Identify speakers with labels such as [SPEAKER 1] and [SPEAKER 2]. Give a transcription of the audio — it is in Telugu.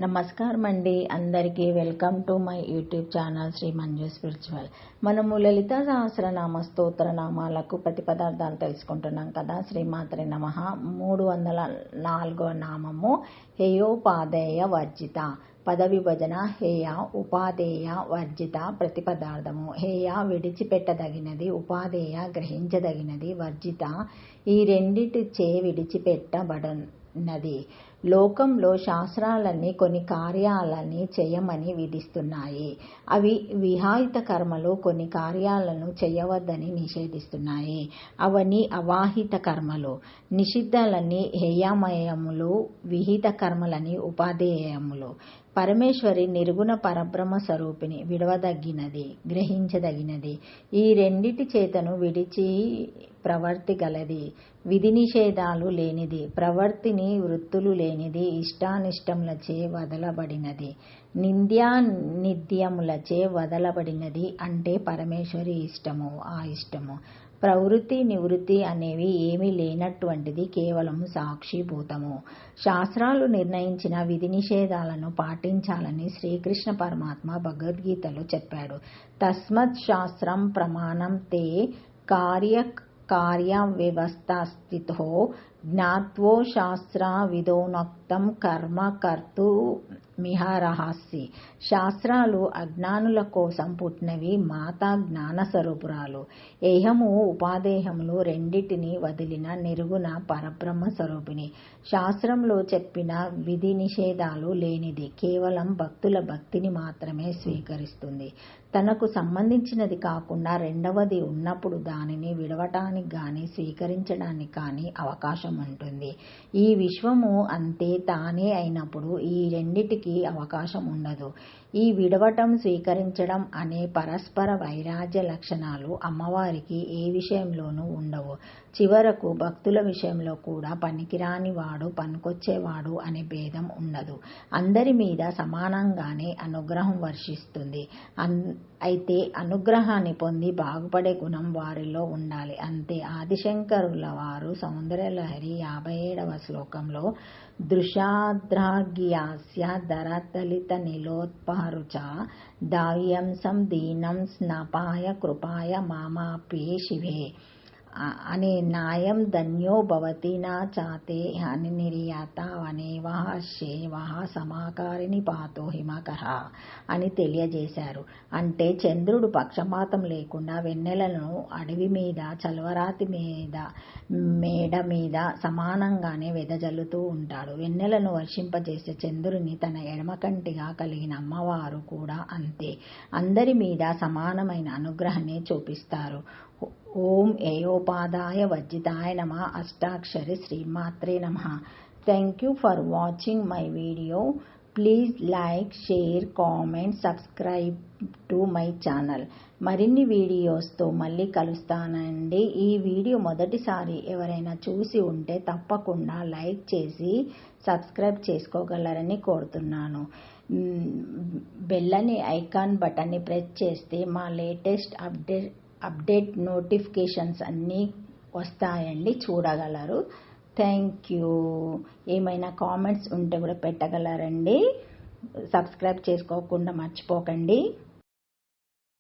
[SPEAKER 1] నమస్కారం అండి. అందరికీ welcome to my YouTube channel Shri Manju spiritual. మనము లలిత సహస్రనామ స్తోత్ర నామాలకు ప్రతి పదార్థాలు తెలుసుకుంటున్నాం కదా. శ్రీమాత్రే నమః. 304వ నామము హేయోపాదేయ వర్జిత. పద విభజన హేయ ఉపాదేయ వర్జిత. ప్రతి పదార్థము హేయ విడిచిపెట్టదగినది, ఉపాదేయ గ్రహించదగినది, వర్జిత ఈ రెండిటిచే విడిచిపెట్టబడినది. లోకంలో శాస్త్రాలన్నీ కొన్ని కార్యాలని చేయమని విధిస్తున్నాయి. అవి విహిత కర్మలు. కొన్ని కార్యాలను చేయవద్దని నిషేధిస్తున్నాయి. అవన్నీ అవాహిత కర్మలు. నిషిద్ధాలని హేయమయములు, విహిత కర్మలని ఉపాదేయములు. పరమేశ్వరి నిర్గుణ పరబ్రహ్మ స్వరూపిణి, విడవదగినది, గ్రహించదగినది. ఈ రెండిటి చేతను విడిచి ప్రవర్తి గలది, విధి నిషేధాలు లేనిది, ప్రవర్తిని వృత్తులు లేనిది, ఇష్టానిష్టములచే వదలబడినది, నింద్యానిత్యములచే వదలబడినది. అంటే పరమేశ్వరి ఇష్టము, ఆ ఇష్టము, ప్రవృత్తి నివృత్తి అనేవి ఏమీ లేనటువంటిది, కేవలము సాక్షిభూతము. శాస్త్రాలు నిర్ణయించిన విధి నిషేధాలను పాటించాలని శ్రీకృష్ణ పరమాత్మ భగవద్గీతలో చెప్పాడు. తస్మత్ శాస్త్రం ప్రమాణం తే కార్యవ్యవస్థాస్థితో జ్ఞాత్వో శాస్త్ర విధోనోక్తం కర్మ కర్తుమిహర్హసి. శాస్త్రాలు అజ్ఞానుల కోసం పుట్టినవి. మాత జ్ఞాన స్వరూపురాలు. ఏహము ఉపాదేహములు రెండిటిని వదిలిన నిర్గుణ పరబ్రహ్మ స్వరూపిణి. శాస్త్రంలో చెప్పిన విధి నిషేధాలు లేనిది, కేవలం భక్తుల భక్తిని మాత్రమే స్వీకరిస్తుంది. తనకు సంబంధించినది కాకుండా రెండవది ఉన్నప్పుడు దానిని విడవటానికి గాని స్వీకరించడానికి కానీ అవకాశం ఉంటుంది. ఈ విశ్వము అంతే తానే అయినప్పుడు ఈ రెండిటికి అవకాశం ఉండదు. ఈ విడవటం స్వీకరించడం అనే పరస్పర వైరాగ్య లక్షణాలు అమ్మవారికి ఏ విషయంలోనూ ఉండవు. చివరకు భక్తుల విషయంలో కూడా పనికిరాని వాడు, పనికొచ్చేవాడు అనే భేదం ఉండదు. అందరి మీద సమానంగానే అనుగ్రహం వర్షిస్తుంది. అయితే అనుగ్రహాన్ని పొంది బాగుపడే గుణం వారిలో ఉండాలి అంతే. ఆదిశంకరుల వారు సౌందర్యలహరి 57వ శ్లోకంలో దృశాద్రాగ్యాస్య ధరతలిత నిలోత్పహరుచ దావ్యంసం దీనం స్నపాయ కృపాయ మామాప్యే శివే అనే న్యాయం ధన్యో భవతి నా చాతే హని నిర్యాత వనేవహ శేవహ సమాకారిని పాతో హిమకర అని తెలియజేశారు. అంటే చంద్రుడు పక్షపాతం లేకుండా వెన్నెలను అడవి మీద, చలవరాతి మీద, మేడ మీద సమానంగానే వెదజల్లుతూ ఉంటాడు. వెన్నెలను వర్షింపజేసే చంద్రుని తన ఎడమ కంటిగా కలిగిన అమ్మవారు కూడా అంతే. అందరి మీద సమానమైన అనుగ్రహాన్ని చూపిస్తారు. ఓం ఏయోపాదాయ వర్జితాయ నమః. అష్టాక్షరి శ్రీమాత్రే నమః. Thank you for watching my video. Please like, share, comment, subscribe to my channel. మరిన్ని వీడియోస్తో మళ్ళీ కలుస్తానండి. ఈ వీడియో మొదటిసారి ఎవరైనా చూసి ఉంటే తప్పకుండా లైక్ చేసి సబ్స్క్రైబ్ చేసుకోగలరని కోరుతున్నాను. బెల్ ఐకాన్ బటన్ని ప్రెస్ చేస్తే మా లేటెస్ట్ అప్డేట్ నోటిఫికేషన్స్ అన్నీ వస్తాయండి, చూడగలరు. Thank you. ఏమైనా కామెంట్స్ ఉంటే కూడా పెట్టగలరండి. సబ్స్క్రైబ్ చేసుకోకుండా మర్చిపోకండి.